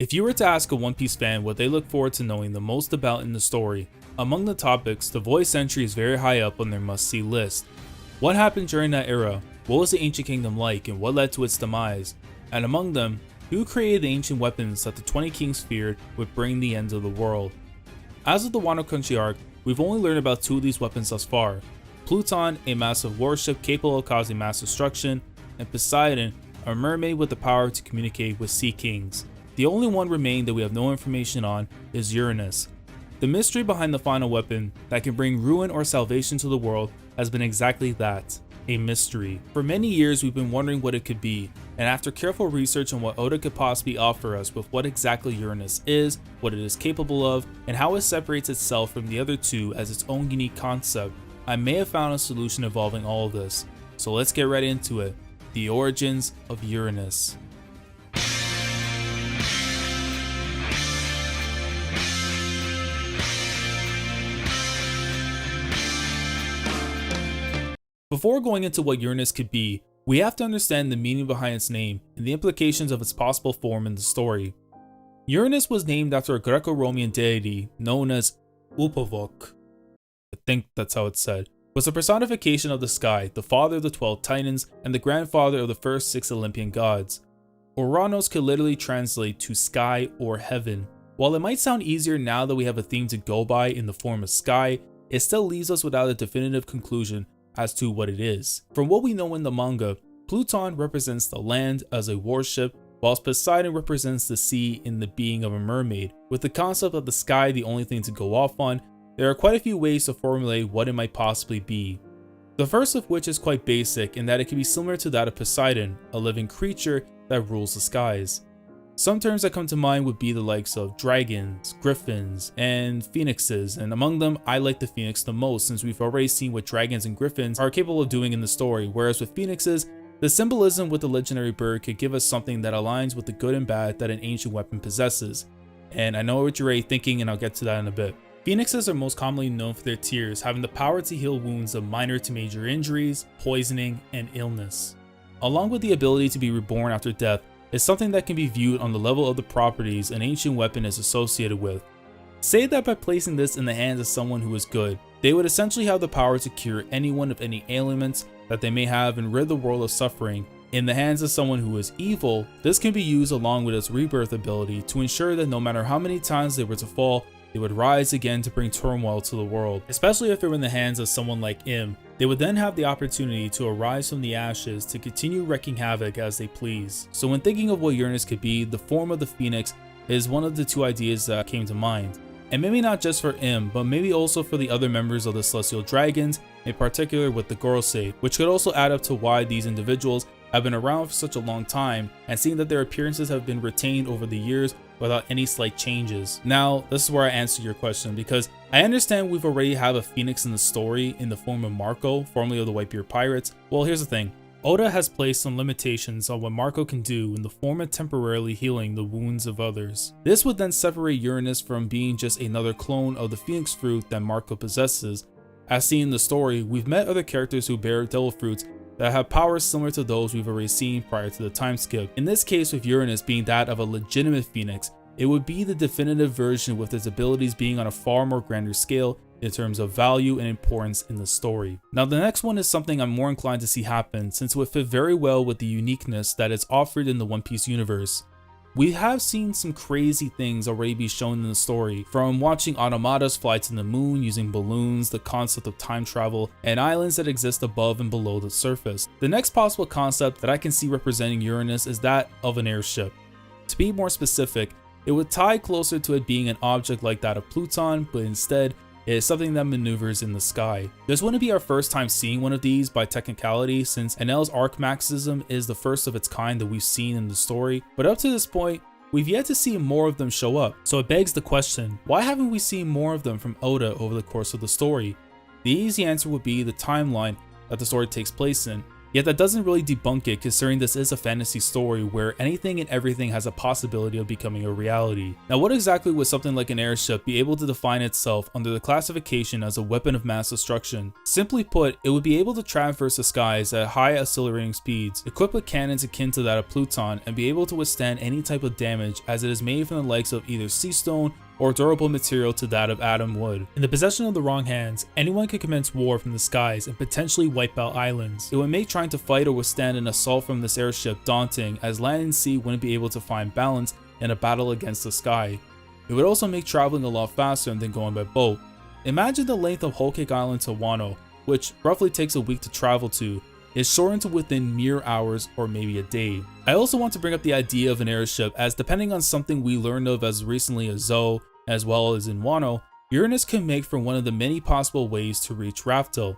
If you were to ask a One Piece fan what they look forward to knowing the most about in the story, among the topics, the voice entry is very high up on their must-see list. What happened during that era? What was the ancient kingdom like and what led to its demise? And among them, who created the ancient weapons that the 20 kings feared would bring the end of the world? As of the Wano Country arc, we've only learned about 2 of these weapons thus far. Pluton, a massive warship capable of causing mass destruction, and Poseidon, a mermaid with the power to communicate with sea kings. The only one remaining that we have no information on is Uranus. The mystery behind the final weapon that can bring ruin or salvation to the world has been exactly that, a mystery. For many years we've been wondering what it could be, and after careful research on what Oda could possibly offer us with what exactly Uranus is, what it is capable of, and how it separates itself from the other 2 as its own unique concept, I may have found a solution involving all of this. So let's get right into it. The origins of Uranus. Before going into what Uranus could be, we have to understand the meaning behind its name and the implications of its possible form in the story. Uranus was named after a Greco-Roman deity known as Upavok. I think that's how it's said. Was a personification of the sky, the father of the 12 titans, and the grandfather of the first 6 Olympian gods. Uranus could literally translate to sky or heaven. While it might sound easier now that we have a theme to go by in the form of sky, it still leaves us without a definitive conclusion as to what it is. From what we know in the manga, Pluton represents the land as a warship, whilst Poseidon represents the sea in the being of a mermaid. With the concept of the sky the only thing to go off on, there are quite a few ways to formulate what it might possibly be. The first of which is quite basic in that it can be similar to that of Poseidon, a living creature that rules the skies. Some terms that come to mind would be the likes of dragons, griffins, and phoenixes, and among them I like the phoenix the most since we've already seen what dragons and griffins are capable of doing in the story, whereas with phoenixes, the symbolism with the legendary bird could give us something that aligns with the good and bad that an ancient weapon possesses. And I know what you're already thinking, and I'll get to that in a bit. Phoenixes are most commonly known for their tears, having the power to heal wounds of minor to major injuries, poisoning, and illness. Along with the ability to be reborn after death, is something that can be viewed on the level of the properties an ancient weapon is associated with. Say that by placing this in the hands of someone who is good, they would essentially have the power to cure anyone of any ailments that they may have and rid the world of suffering. In the hands of someone who is evil, this can be used along with its rebirth ability to ensure that no matter how many times they were to fall, they would rise again to bring turmoil to the world. Especially if they were in the hands of someone like Im, they would then have the opportunity to arise from the ashes to continue wreaking havoc as they please. So when thinking of what Uranus could be, the form of the phoenix is one of the 2 ideas that came to mind. And maybe not just for Im, but maybe also for the other members of the Celestial Dragons, in particular with the Gorosei, which could also add up to why these individuals have been around for such a long time, and seeing that their appearances have been retained over the years without any slight changes. Now, this is where I answer your question, because I understand we've already have a phoenix in the story in the form of Marco, formerly of the Whitebeard Pirates. Well, here's the thing. Oda has placed some limitations on what Marco can do in the form of temporarily healing the wounds of others. This would then separate Uranus from being just another clone of the phoenix fruit that Marco possesses. As seen in the story, we've met other characters who bear devil fruits that have powers similar to those we've already seen prior to the time skip. In this case, with Uranus being that of a legitimate phoenix, it would be the definitive version with its abilities being on a far more grander scale in terms of value and importance in the story. Now the next one is something I'm more inclined to see happen since it would fit very well with the uniqueness that is offered in the One Piece universe. We have seen some crazy things already be shown in the story, from watching automatas fly to the moon using balloons, the concept of time travel, and islands that exist above and below the surface. The next possible concept that I can see representing Uranus is that of an airship. To be more specific, it would tie closer to it being an object like that of Pluton, but instead, it is something that maneuvers in the sky. This wouldn't be our first time seeing one of these by technicality, since Enel's Archmaxism is the first of its kind that we've seen in the story, but up to this point, we've yet to see more of them show up. So it begs the question, why haven't we seen more of them from Oda over the course of the story? The easy answer would be the timeline that the story takes place in. Yet that doesn't really debunk it, considering this is a fantasy story where anything and everything has a possibility of becoming a reality. Now, what exactly would something like an airship be able to define itself under the classification as a weapon of mass destruction? Simply put, it would be able to traverse the skies at high accelerating speeds, equipped with cannons akin to that of Pluton, and be able to withstand any type of damage, as it is made from the likes of either sea stone or durable material to that of atom wood. In the possession of the wrong hands, anyone could commence war from the skies and potentially wipe out islands. It would make trying to fight or withstand an assault from this airship daunting, as land and sea wouldn't be able to find balance in a battle against the sky. It would also make traveling a lot faster than going by boat. Imagine the length of Whole Cake Island to Wano, which roughly takes a week to travel to, is shortened to within mere hours or maybe a day. I also want to bring up the idea of an airship, as depending on something we learned of as recently as Zoe, as well as in Wano, Uranus can make for one of the many possible ways to reach Raftel.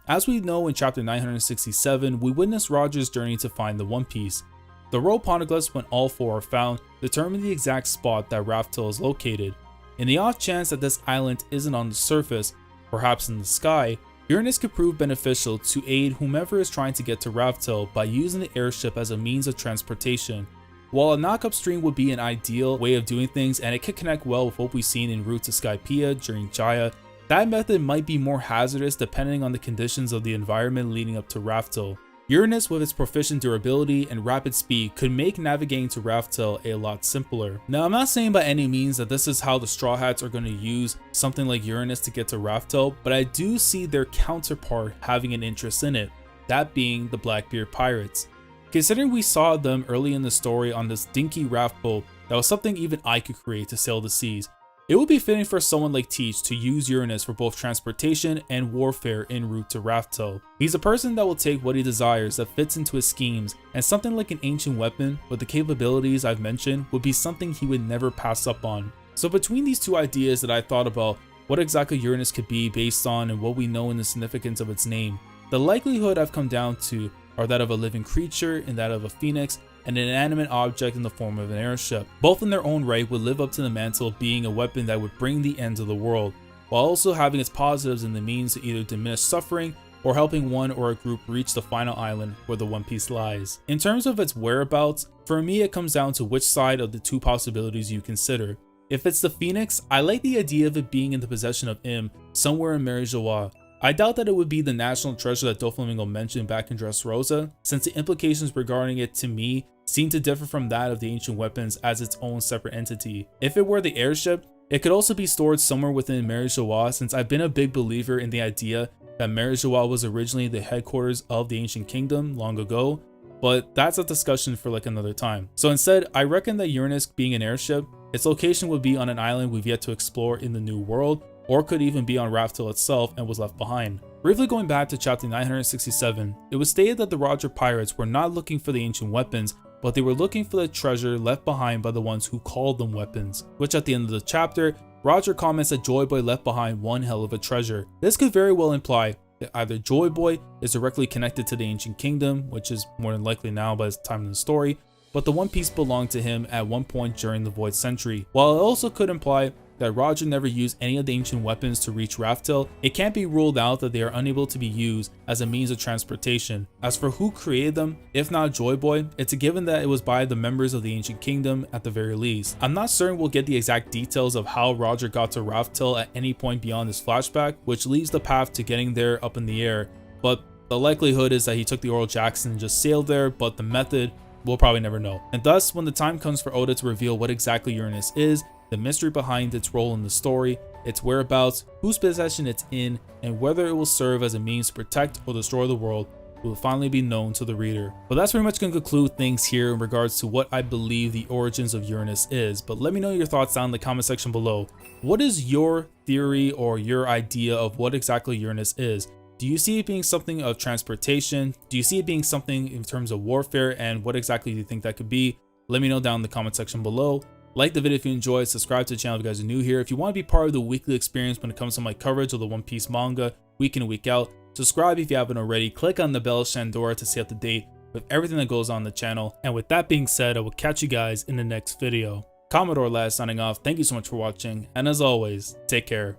As we know, in chapter 967, we witness Roger's journey to find the One Piece. The royal poneglyphs, when all four are found, determine the exact spot that Raftel is located. In the off chance that this island isn't on the surface, perhaps in the sky, Uranus could prove beneficial to aid whomever is trying to get to Raftel by using the airship as a means of transportation. While a knock upstream would be an ideal way of doing things, and it could connect well with what we've seen en route to Skypiea during Jaya, that method might be more hazardous depending on the conditions of the environment leading up to Raftel. Uranus, with its proficient durability and rapid speed, could make navigating to Raftel a lot simpler. Now, I'm not saying by any means that this is how the Straw Hats are going to use something like Uranus to get to Raftel, but I do see their counterpart having an interest in it, that being the Blackbeard Pirates. Considering we saw them early in the story on this dinky raft boat that was something even I could create to sail the seas, it would be fitting for someone like Teach to use Uranus for both transportation and warfare en route to Raftel. He's a person that will take what he desires that fits into his schemes, and something like an ancient weapon with the capabilities I've mentioned would be something he would never pass up on. So between these two ideas that I thought about what exactly Uranus could be based on and what we know in the significance of its name, the likelihood I've come down to are that of a living creature and that of a phoenix, and an inanimate object in the form of an airship. Both in their own right would live up to the mantle of being a weapon that would bring the end of the world, while also having its positives in the means to either diminish suffering or helping one or a group reach the final island where the One Piece lies. In terms of its whereabouts, for me it comes down to which side of the two possibilities you consider. If it's the phoenix, I like the idea of it being in the possession of Im somewhere in Mary Joie. I doubt that it would be the national treasure that Doflamingo mentioned back in Dressrosa, since the implications regarding it to me seem to differ from that of the ancient weapons as its own separate entity. If it were the airship, it could also be stored somewhere within Mary Joie, since I've been a big believer in the idea that Mary Joie was originally the headquarters of the ancient kingdom long ago, but that's a discussion for like another time. So instead, I reckon that Uranus being an airship, its location would be on an island we've yet to explore in the New World, or could even be on Raftel itself and was left behind. Briefly going back to chapter 967, it was stated that the Roger pirates were not looking for the ancient weapons, but they were looking for the treasure left behind by the ones who called them weapons, which at the end of the chapter, Roger comments that Joy Boy left behind one hell of a treasure. This could very well imply that either Joy Boy is directly connected to the ancient kingdom, which is more than likely now by the time in the story, but the One Piece belonged to him at one point during the Void Century. While it also could imply that Roger never used any of the ancient weapons to reach Raftel, it can't be ruled out that they are unable to be used as a means of transportation. As for who created them, if not Joy Boy, it's a given that it was by the members of the ancient kingdom at the very least. I'm not certain we'll get the exact details of how Roger got to Raftel at any point beyond this flashback, which leaves the path to getting there up in the air, but the likelihood is that he took the Oral Jackson and just sailed there, but the method we'll probably never know. And thus, when the time comes for Oda to reveal what exactly Uranus is, the mystery behind its role in the story, its whereabouts, whose possession it's in, and whether it will serve as a means to protect or destroy the world will finally be known to the reader. But that's pretty much going to conclude things here in regards to what I believe the origins of Uranus is. But let me know your thoughts down in the comment section below. What is your theory or your idea of what exactly Uranus is? Do you see it being something of transportation? Do you see it being something in terms of warfare? And what exactly do you think that could be? Let me know down in the comment section below. Like the video if you enjoyed, subscribe to the channel if you guys are new here. If you want to be part of the weekly experience when it comes to my coverage of the One Piece manga, week in and week out, subscribe if you haven't already. Click on the bell Shandora to stay up to date with everything that goes on the channel. And with that being said, I will catch you guys in the next video. Commodore Lad signing off. Thank you so much for watching, and as always, take care.